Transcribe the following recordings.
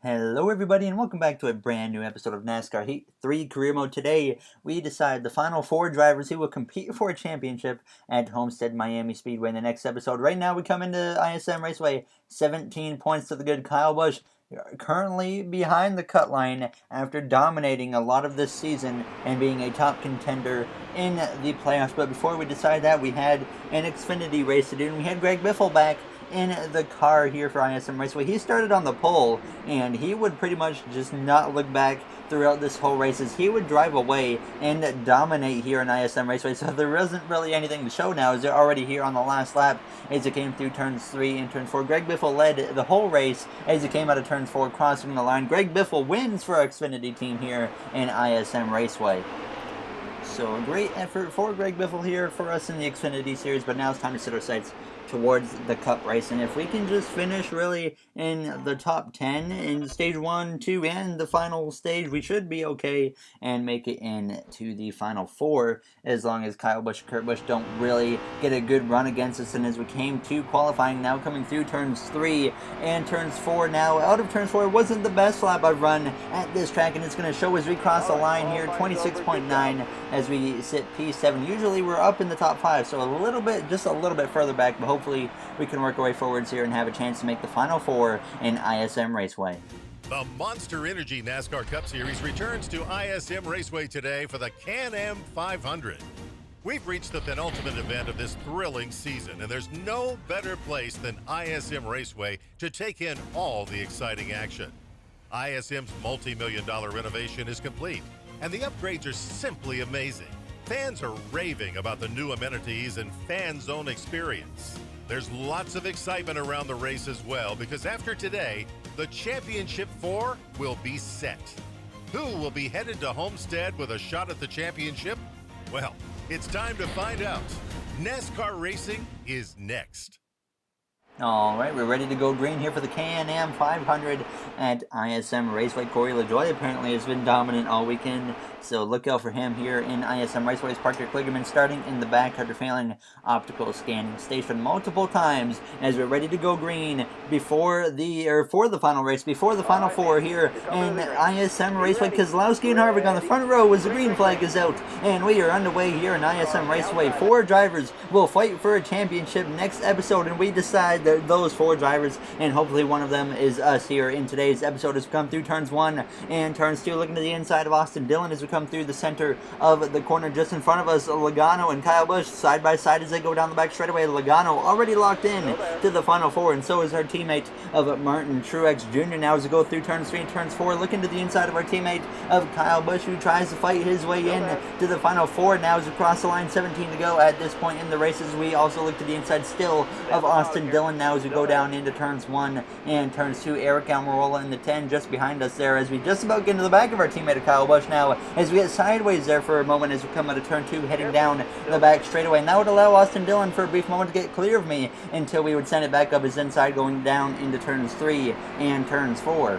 Hello everybody and welcome back to a brand new episode of NASCAR Heat 3 Career Mode. Today, we decide the final 4 drivers who will compete for a championship at Homestead Miami Speedway in the next episode. Right now, we come into ISM Raceway, 17 points to the good. Kyle Busch currently behind the cut line after dominating a lot of this season and being a top contender in the playoffs. But before we decide that, we had an Xfinity race to do, and we had Greg Biffle back in the car here for ISM Raceway. He started on the pole, and he would pretty much just not look back throughout this whole race as he would drive away and dominate here in ISM Raceway. So there wasn't really anything to show now as they're already here on the last lap as it came through turns 3 and turns 4. Greg Biffle led the whole race as he came out of turns 4, crossing the line. Greg Biffle wins for our Xfinity team here in ISM Raceway. So a great effort for Greg Biffle here for us in the Xfinity Series, but now it's time to set our sights towards the Cup race. And if we can just finish really in the top 10 in stage 1, 2, and the final stage, we should be okay and make it into the final 4, as long as Kyle Busch and Kurt Busch don't really get a good run against us. And as we came to qualifying, now coming through turns 3 and turns 4, now out of turns 4, it wasn't the best lap I've run at this track, and it's going to show as we cross the line here, 26.9 as we sit P7. Usually we're up in the top 5, so just a little bit further back, but hopefully we can work our way forwards here and have a chance to make the final 4 in ISM Raceway. The Monster Energy NASCAR Cup Series returns to ISM Raceway today for the Can-Am 500. We've reached the penultimate event of this thrilling season, and there's no better place than ISM Raceway to take in all the exciting action. ISM's multi-million-dollar renovation is complete, and the upgrades are simply amazing. Fans are raving about the new amenities and fan zone experience. There's lots of excitement around the race as well, because after today, the Championship 4 will be set. Who will be headed to Homestead with a shot at the championship? Well, it's time to find out. NASCAR racing is next. Alright, we're ready to go green here for the Can-Am 500 at ISM Raceway. Corey LaJoie apparently has been dominant all weekend, so look out for him here in ISM Raceway. Parker Kligerman starting in the back after failing optical scanning station multiple times as we're ready to go green for the final race, before the final 4 here in ISM Raceway. Keselowski and Harvick on the front row as the green flag is out, and we are underway here in ISM Raceway. 4 drivers will fight for a championship next episode, and we decide that those 4 drivers, and hopefully one of them is us here in today's episode as we come through turns 1 and turns 2, looking to the inside of Austin Dillon as we come through the center of the corner. Just in front of us, Logano and Kyle Busch side by side as they go down the back straightaway. Logano already locked in to the final 4, and so is our teammate of Martin Truex Jr. Now as we go through turns 3 and turns 4, looking to the inside of our teammate of Kyle Busch, who tries to fight his way in to the final 4. Now as we cross the line, 17 to go at this point in the races. We also look to the inside still of Austin Dillon now as we go down into turns 1 and turns 2. Eric Almirola in the 10 just behind us there as we just about get into the back of our teammate of Kyle Busch now as we get sideways there for a moment as we come out of turn 2 heading down the back straightaway. And that would allow Austin Dillon for a brief moment to get clear of me until we would send it back up his inside going down into turns 3 and turns 4.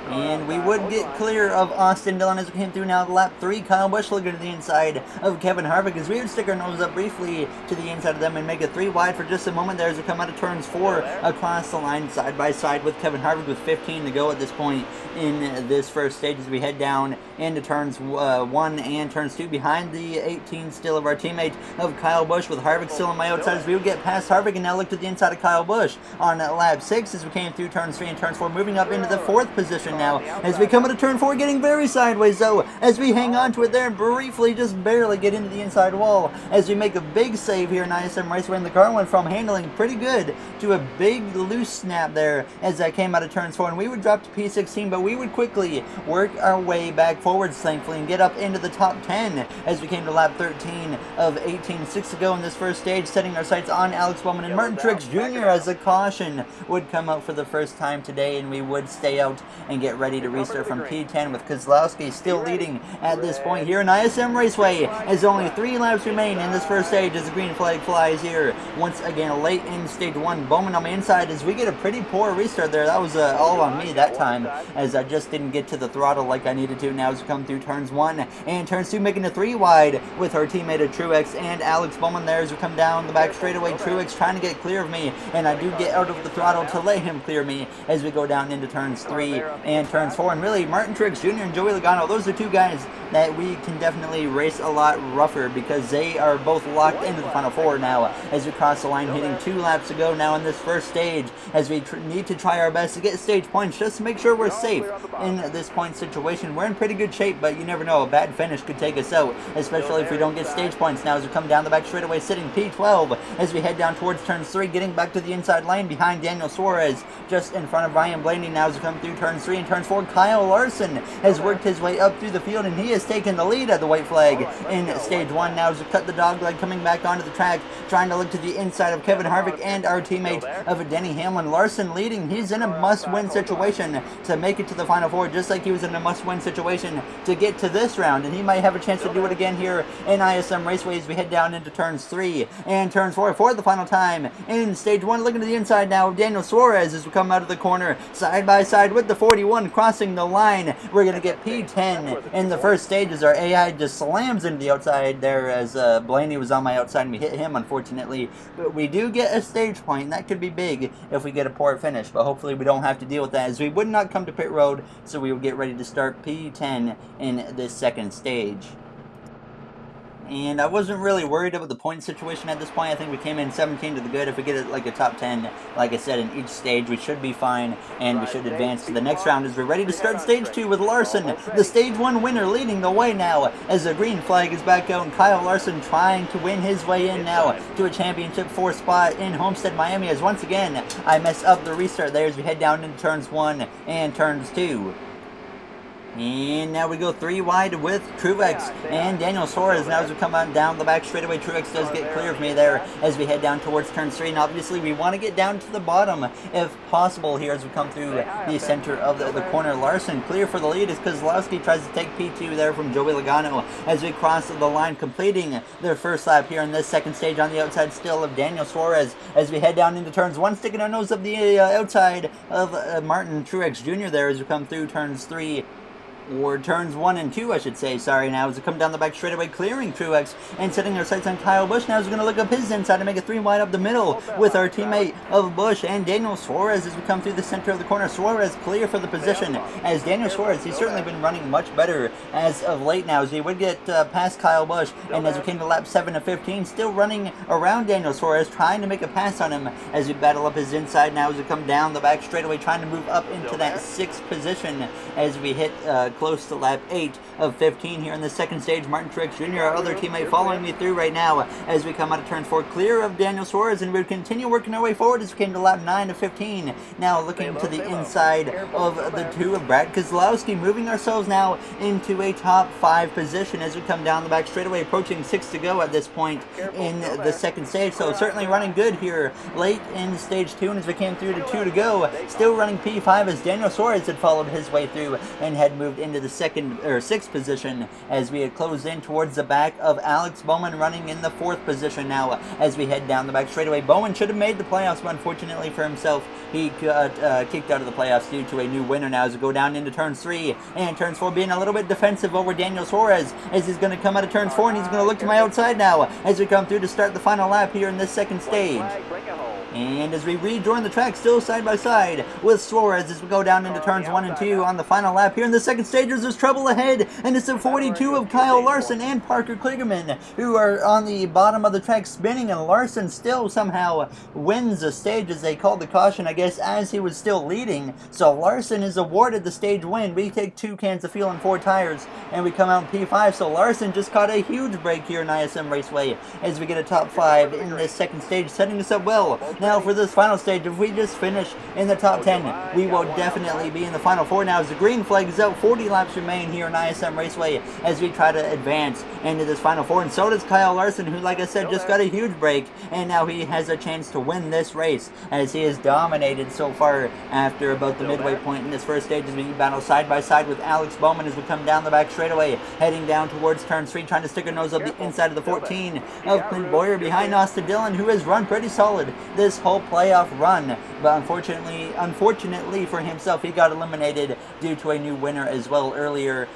And we would get clear of Austin Dillon as we came through now lap 3. Kyle Busch looking to the inside of Kevin Harvick as we would stick our nose up briefly to the inside of them and make it 3 wide for just a moment there as we come out of turns 4 across the line side by side with Kevin Harvick with 15 to go at this point in this first stage as we head down into turns 1 and turns 2 behind the 18 still of our teammate of Kyle Busch with Harvick still on my outside as we would get past Harvick and now look to the inside of Kyle Busch on lap 6 as we came through turns 3 and turns 4, moving up into the 4th position now as we come into turn 4, getting very sideways though as we hang on to it there and briefly just barely get into the inside wall as we make a big save here in ISM Raceway, and the car went from handling pretty good to a big loose snap there as I came out of turns 4, and we would drop to P16, but we would quickly work our way back forwards thankfully and get up into the top 10 as we came to lap 13 of 18, 6 to go in this first stage, setting our sights on Alex Bowman and Martin Truex Jr. as a caution would come out for the first time today, and we would stay out and get ready to restart from P10 with Kozlowski still leading at this point here in ISM Raceway, as only 3 laps remain in this first stage as the green flag flies here. Once again, late in stage 1, Bowman on the inside as we get a pretty poor restart there. That was all on me that time, as I just didn't get to the throttle like I needed to. Now as we come through turns 1 and turns 2, making a 3 wide with our teammate of Truex and Alex Bowman there as we come down the back straightaway. Truex trying to get clear of me, and I do get out of the throttle to let him clear me as we go down into turns 3 and turns 4. And really, Martin Truex Jr. and Joey Logano, those are 2 guys that we can definitely race a lot rougher because they are both locked into the final 4 now as we cross the line, hitting 2 laps to go now in this first stage as we need to try our best to get stage points just to make sure we're safe in this point situation. We're in pretty good shape, but you never know, a bad finish could take us out, especially if we don't get stage points. Now as we come down the back straightaway, sitting P12 as we head down towards turns 3, getting back to the inside lane behind Daniel Suarez, just in front of Ryan Blaney. Now as we come through turns 3 and turns 4, Kyle Larson has worked his way up through the field, and he has taken the lead at the white flag in stage 1. Now as we cut the dog leg, coming back onto the track, trying to look to the inside of Kevin Harvick and our teammate of Denny Hamlin. Larson leading. He's in a must-win situation to make it to the final 4, just like he was in a must-win situation to get to this round, and he might have a chance to do it again here in ISM Raceway as we head down into turns 3 and turns 4 for the final time in stage 1. Looking to the inside now of Daniel Suarez as we come out of the corner, side by side with the 41 crossing the line. We're going to get P10 in the first stage as our AI just slams into the outside there as Blaney was on my outside and we hit him, unfortunately. But we do get a stage point, and that could be big if we get a poor finish, but hopefully we don't have to deal with that as we would not come to pit road, so we will get ready to start P10 in this second stage. And I wasn't really worried about the point situation at this point. I think we came in 17 to the good. If we get it like a top 10, like I said, in each stage, we should be fine, and we should advance to the next round as we're ready to start stage 2 with Larson, the stage 1 winner, leading the way now as the green flag is back out, and Kyle Larson trying to win his way in now to a championship 4 spot in Homestead, Miami, as once again I mess up the restart there as we head down into turns 1 and turns 2. And now we go 3 wide with Truex and Daniel Suarez. Now as we come on down the back straightaway, Truex does get clear of me there as we head down towards turn 3. And obviously we want to get down to the bottom if possible here as we come through the center of the corner. Larson clear for the lead as Kozlowski tries to take P2 there from Joey Logano as we cross the line, completing their first lap here in this second stage on the outside still of Daniel Suarez as we head down into turns 1, sticking our nose up the outside of Martin Truex Jr. there as we come through turns 3. Or turns 1 and 2, I should say. Sorry, now as we come down the back straightaway, clearing Truex and setting our sights on Kyle Busch. Now as we're going to look up his inside to make a 3 wide up the middle with our teammate of Busch and Daniel Suarez as we come through the center of the corner. Suarez clear for the position as Daniel Suarez, he's certainly been running much better as of late now as he would get past Kyle Busch. And as we came to lap 7 of 15, still running around Daniel Suarez, trying to make a pass on him as we battle up his inside. Now as we come down the back straightaway, trying to move up into that 6th position as we hit close to lap 8 of 15 here in the second stage. Martin Truex Jr., our other teammate, following me through right now as we come out of turns 4, clear of Daniel Suarez, and we'll continue working our way forward as we came to lap 9 of 15. Now looking to the inside of the 2 of Brad Kozlowski, moving ourselves now into a top 5 position as we come down the back straightaway, approaching 6 to go at this point in the second stage. So certainly running good here late in stage 2, and as we came through to 2 to go, still running P5 as Daniel Suarez had followed his way through and had moved into the second or 6th position as we had closed in towards the back of Alex Bowman, running in the 4th position now as we head down the back straightaway. Bowman should have made the playoffs, but unfortunately for himself, he got kicked out of the playoffs due to a new winner. Now as we go down into turns 3 and turns 4, being a little bit defensive over Daniel Suarez as he's going to come out of turns 4, and he's going to look to my outside now as we come through to start the final lap here in this second stage. And as we rejoin the track, still side by side with Suarez as we go down into turns 1 and 2 on the final lap here in the second stage. There's trouble ahead, and it's the 42 of Kyle Larson and Parker Kligerman who are on the bottom of the track spinning, and Larson still somehow wins the stage as they called the caution, I guess, as he was still leading. So Larson is awarded the stage win. We take 2 cans of fuel and 4 tires, and we come out in P5. So Larson just caught a huge break here in ISM Raceway as we get a top 5 in this second stage, setting us up well Now for this final stage, if we just finish in the top 10, we will definitely be in the final 4. Now as the green flag is out, 40 laps remain here in ISM Raceway as we try to advance into this final 4. And so does Kyle Larson, who, like I said, just got a huge break, and now he has a chance to win this race as he has dominated so far after about the midway point in this first stage as we battle side by side with Alex Bowman as we come down the back straightaway, heading down towards turn 3, trying to stick a nose up the inside of the 14 of Clint Boyer behind Austin Dillon, who has run pretty solid this whole playoff run. But unfortunately for himself, he got eliminated due to a new winner as well earlier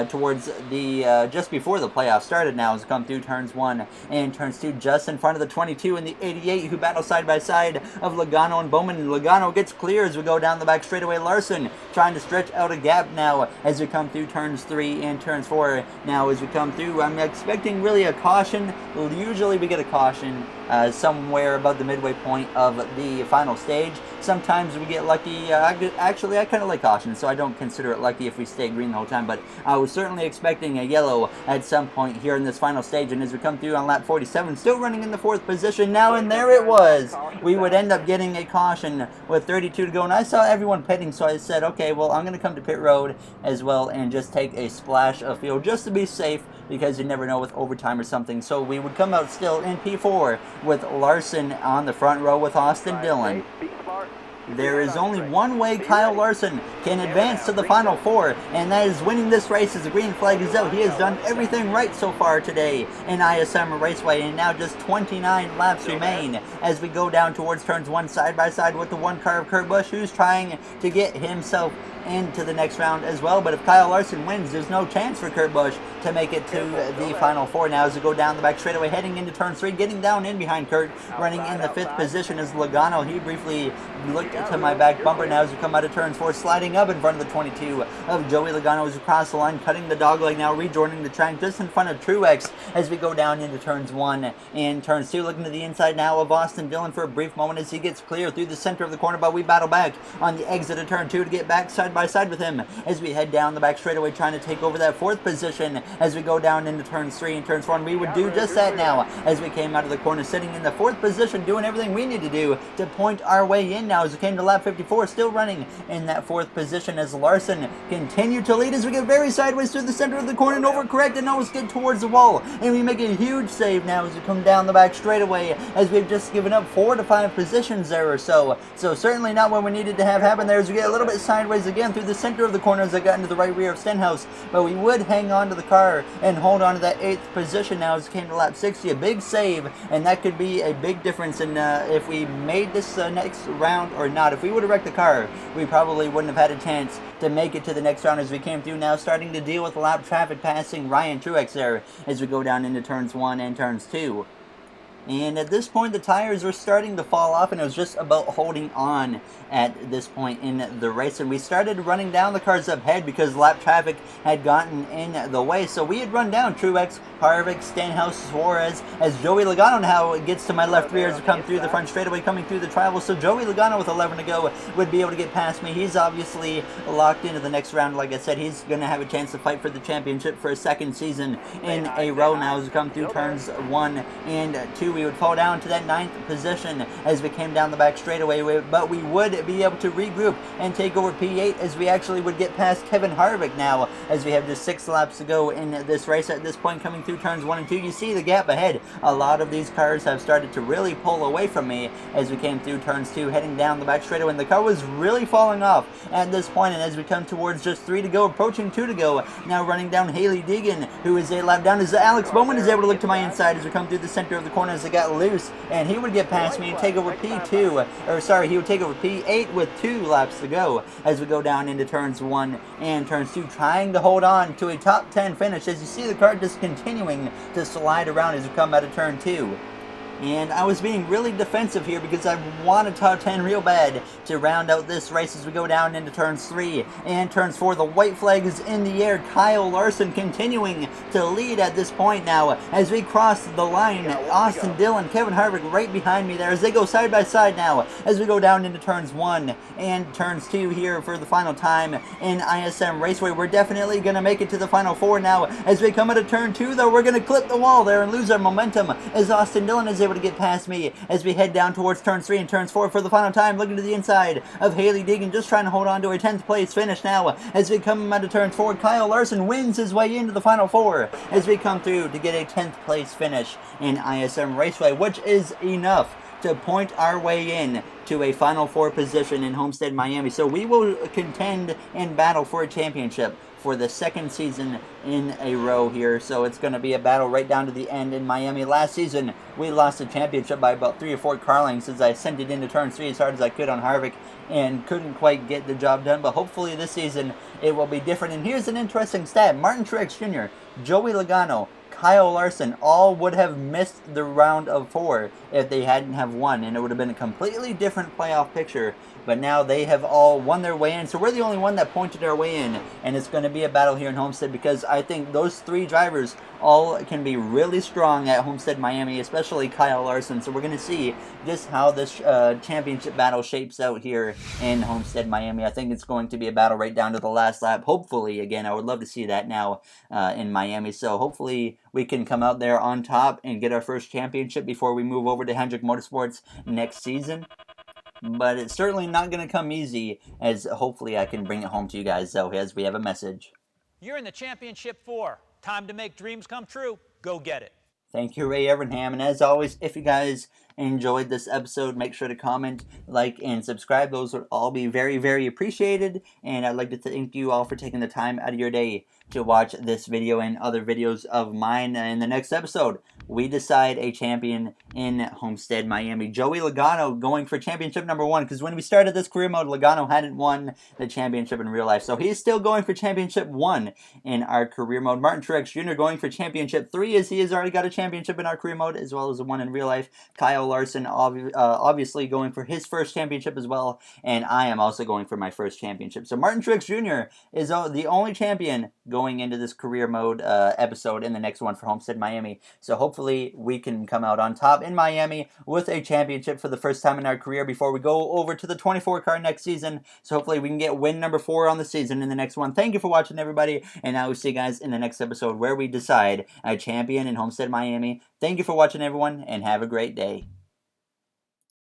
towards the just before the playoffs started. Now as we come through turns 1 and turns 2, just in front of the 22 and the 88, who battle side by side of Logano and Bowman. Logano gets clear as we go down the back straightaway. Larson trying to stretch out a gap now as we come through turns 3 and turns 4. Now as we come through, I'm expecting really a caution. Usually we get a caution somewhere above the midway point of the final stage. Sometimes we get lucky. Actually, I kind of like caution, so I don't consider it lucky if we stay green the whole time, but I was certainly expecting a yellow at some point here in this final stage. And as we come through on lap 47, still running in the 4th position now, and there it was. We would end up getting a caution with 32 to go, and I saw everyone pitting, so I said, okay, well, I'm going to come to pit road as well and just take a splash of fuel just to be safe, because you never know with overtime or something. So we would come out still in P4 with Larson on the front row with Austin Dillon. There is only one way Kyle Larson can advance to the final 4, and that is winning this race as the green flag is out. He has done everything right so far today in ISM Raceway, and now just 29 laps remain as we go down towards turns 1 side by side with the one car of Kurt Busch, who's trying to get himself into the next round as well. But if Kyle Larson wins, there's no chance for Kurt Busch to make it to the final 4. Now as we go down the back straightaway, heading into turn 3, getting down in behind Kurt, running in the 5th position is Logano. He briefly looked to my back bumper. Now as we come out of turns 4, sliding up in front of the 22 of Joey Logano as we cross the line, cutting the dog leg, now rejoining the track just in front of Truex as we go down into turns 1 and turns 2, looking to the inside now of Austin Dillon for a brief moment as he gets clear through the center of the corner, but we battle back on the exit of turn 2 to get back side by side with him as we head down the back straightaway, trying to take over that 4th position as we go down into turns 3 and turns 4. And we would do just that now as we came out of the corner, sitting in the 4th position, doing everything we need to do to point our way in. Now as we came to lap 54, still running in that 4th position as Larson continued to lead as we get very sideways through the center of the corner and overcorrect and almost get towards the wall. And we make a huge save now as we come down the back straightaway, as we've just given up 4 to 5 positions there or so. So certainly not what we needed to have happen there as we get a little bit sideways again through the center of the corner as I got into the right rear of Stenhouse. But we would hang on to the car and hold on to that 8th position now as we came to lap 60. A big save, and that could be a big difference in if we made this next round or not. If we would have wrecked the car, we probably wouldn't have had a chance to make it to the next round as we came through. Now starting to deal with lap traffic, passing Ryan Truex there as we go down into turns 1 and turns 2. And at this point, the tires were starting to fall off, and it was just about holding on at this point in the race. And we started running down the cars up ahead because lap traffic had gotten in the way. So we had run down Truex, Harvick, Stenhouse, Suarez, as Joey Logano now gets to my left rear as we come through the front straightaway, coming through the travel. So Joey Logano with 11 to go would be able to get past me. He's obviously locked into the next round. Like I said, he's going to have a chance to fight for the championship for a second season in a row now as we come through turns 1 and 2. We would fall down to that 9th position as we came down the back straightaway, but we would be able to regroup and take over P8 as we actually would get past Kevin Harvick now as we have just 6 laps to go in this race. At this point, coming through turns 1 and 2, you see the gap ahead. A lot of these cars have started to really pull away from me as we came through turns 2, heading down the back straightaway, and the car was really falling off at this point. And as we come towards just 3 to go, approaching 2 to go, now running down Haley Deegan, who is a lap down, as Alex Bowman is able to look to my inside as we come through the center of the corner as they got loose, and he would get past me and take over P2, or sorry, he would take over P8 with 2 laps to go as we go down into turns 1 and turns 2, trying to hold on to a top 10 finish as you see the car just continuing to slide around as we come out of turn 2. And I was being really defensive here because I want a top 10 real bad to round out this race as we go down into turns 3 and turns 4. The white flag is in the air. Kyle Larson continuing to lead at this point now as we cross the line. Austin Dillon, Kevin Harvick right behind me there as they go side by side now as we go down into turns 1 and turns 2 here for the final time in ISM Raceway. We're definitely going to make it to the final 4 now as we come out of turn 2, though we're going to clip the wall there and lose our momentum as Austin Dillon is able able to get past me as we head down towards turns 3 and turns 4 for the final time. Looking to the inside of Haley Deegan, just trying to hold on to a 10th place finish now. As we come out of turn 4, Kyle Larson wins his way into the final 4 as we come through to get a 10th place finish in ISM Raceway, which is enough to point our way in to a Final 4 position in Homestead, Miami. So we will contend and battle for a championship for the second season in a row here. So it's going to be a battle right down to the end in Miami. Last season, we lost the championship by about 3 or 4 car lengths as I sent it into turn 3 as hard as I could on Harvick and couldn't quite get the job done. But hopefully this season it will be different. And here's an interesting stat. Martin Truex Jr., Joey Logano, Kyle Larson all would have missed the round of 4 if they hadn't have won, and it would have been a completely different playoff picture. But now they have all won their way in, so we're the only one that pointed our way in, and it's going to be a battle here in Homestead because I think those 3 drivers all can be really strong at Homestead Miami, especially Kyle Larson. So we're going to see just how this championship battle shapes out here in Homestead Miami. I think it's going to be a battle right down to the last lap. Hopefully, again, I would love to see that now in Miami. So hopefully we can come out there on top and get our first championship before we move over to Hendrick Motorsports next season. But it's certainly not going to come easy, as hopefully I can bring it home to you guys, though, as we have a message. You're in the championship 4. Time to make dreams come true. Go get it. Thank you, Ray Evernham. And as always, if you guys enjoyed this episode, make sure to comment, like, and subscribe. Those would all be very, very appreciated. And I'd like to thank you all for taking the time out of your day to watch this video and other videos of mine. In the next episode, we decide a champion in Homestead, Miami. Joey Logano going for championship number 1, because when we started this career mode, Logano hadn't won the championship in real life. So he's still going for championship 1 in our career mode. Martin Truex Jr. going for championship 3, as he has already got a championship in our career mode, as well as the 1 in real life. Kyle Larson obviously going for his first championship as well, and I am also going for my first championship. So Martin Truex Jr. is the only champion going into this career mode episode in the next one for Homestead Miami. So hopefully we can come out on top in Miami with a championship for the first time in our career before we go over to the 24 car next season. So hopefully we can get win number 4 on the season in the next one. Thank you for watching, everybody, and I will see you guys in the next episode where we decide a champion in Homestead Miami. Thank you for watching, everyone, and have a great day.